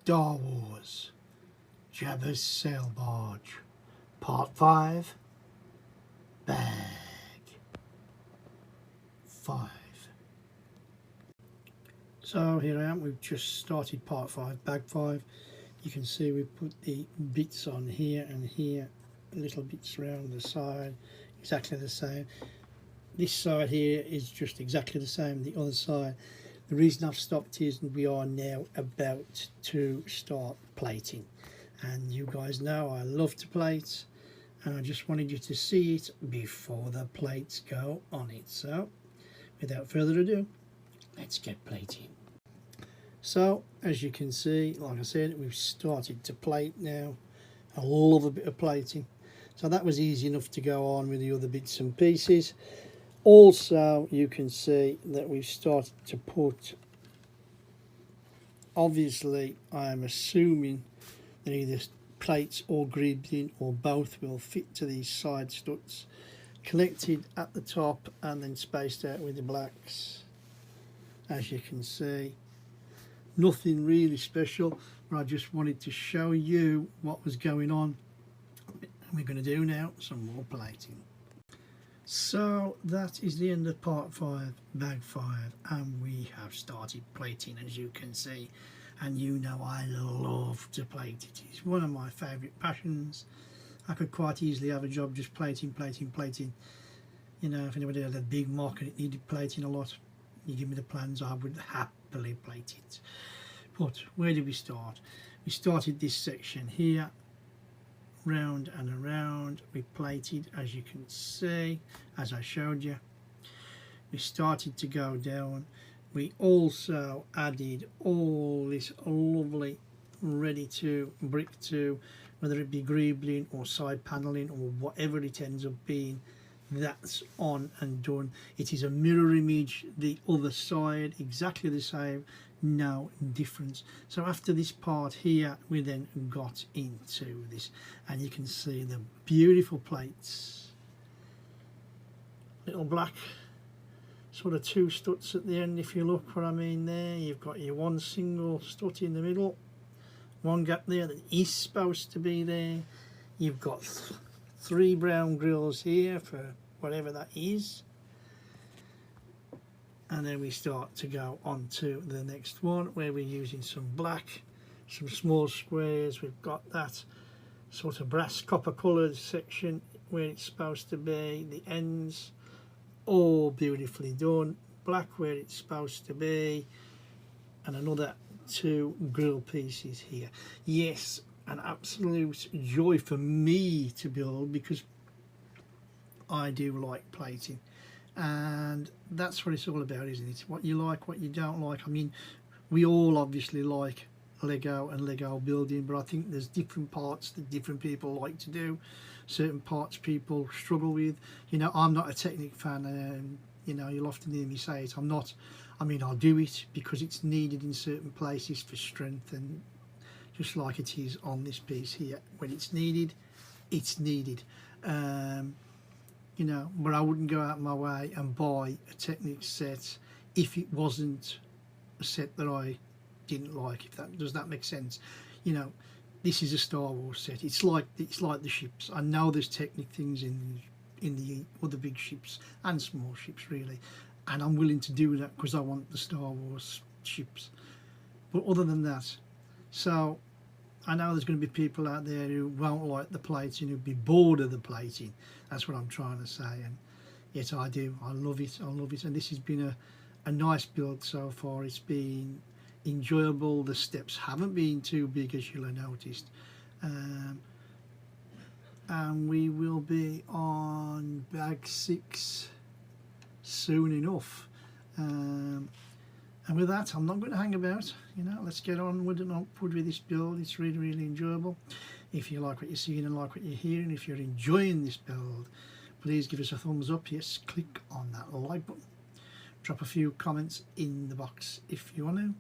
Star Wars, Jabba's Sail Barge, Part 5, Bag 5. So here I am, we've just started Part 5, Bag 5. You can see we've put the bits on here and here, little bits around the side, exactly the same. This side here is just exactly the same, the other side. The reason I've stopped is we are now about to start plating, and you guys know I love to plate, and I just wanted you to see it before the plates go on it. So without further ado, let's get plating. So as you can see, like I said, we've started to plate now. I love a bit of plating, so that was easy enough to go on with the other bits and pieces. Also, you can see that we've started to put, obviously I am assuming that either plates or greebling or both will fit to these side struts, collected at the top and then spaced out with the blacks. As you can see, nothing really special, but I just wanted to show you what was going on. And we're going to do now some more plating. So that is the end of Part 5, Bag 5, and we have started plating, as you can see. And you know I love to plate. It is one of my favourite passions. I could quite easily have a job just plating. You know, if anybody had a big mock and it needed plating a lot, you give me the plans, I would happily plate it. But where did we start? We started this section here, round and around. We plated, as you can see, as I showed you. We started to go down. We also added all this lovely ready to brick to, whether it be greebling or side paneling or whatever it ends up being, that's on and done. It is a mirror image, the other side exactly the same, no difference. So after this part here, we then got into this, and you can see the beautiful plates, little black sort of two studs at the end. If you look what I mean there, you've got your one single strut in the middle, one gap there that is supposed to be there. You've got three brown grills here for whatever that is, and then we start to go on to the next one where we're using some black, some small squares. We've got that sort of brass copper coloured section where it's supposed to be, the ends all beautifully done, black where it's supposed to be, and another two grill pieces here. Yes, an absolute joy for me to build, because I do like plating, and that's what it's all about, isn't it? What you like, what you don't like. I mean, we all obviously like Lego and Lego building, but I think there's different parts that different people like to do. Certain parts people struggle with. You know, I'm not a Technic fan, and you know, you'll often hear me say it. I'm not. I mean, I'll do it because it's needed in certain places for strength, and just like it is on this piece here, when it's needed, it's needed. You know, but I wouldn't go out my way and buy a Technic set if it wasn't a set that I didn't like. If that does that make sense? You know, this is a Star Wars set. It's like the ships. I know there's Technic things in the other big ships and small ships really, and I'm willing to do that because I want the Star Wars ships. But other than that, so I know there's going to be people out there who won't like the plating, who'll be bored of the plating. That's what I'm trying to say, and yes, I do. I love it. I love it, and this has been a nice build so far. It's been enjoyable. The steps haven't been too big, as you'll have noticed, and we will be on Bag 6 soon enough. And with that, I'm not going to hang about. You know, let's get onward and upward with this build. It's really, really enjoyable. If you like what you're seeing and like what you're hearing, if you're enjoying this build, please give us a thumbs up. Yes, click on that like button. Drop a few comments in the box if you want to.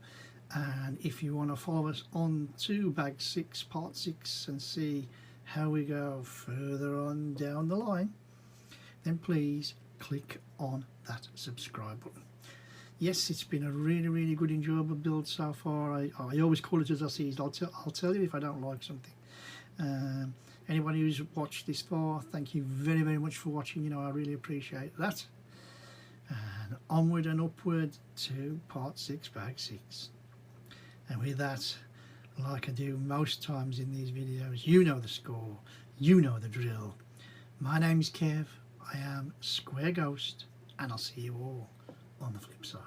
And if you want to follow us on to Bag 6, Part 6, and see how we go further on down the line, then please click on that subscribe button. yes, it's been a really good enjoyable build so far. I always call it as I see it. I'll tell you if I don't like something. Anyone who's watched this far, thank you very much for watching. You know, I really appreciate that. And onward and upward to part 6, bag 6. And with that, like I do most times in these videos, you know the score, you know the drill. My name's Kev, I am Square Ghost, and I'll see you all on the flip side.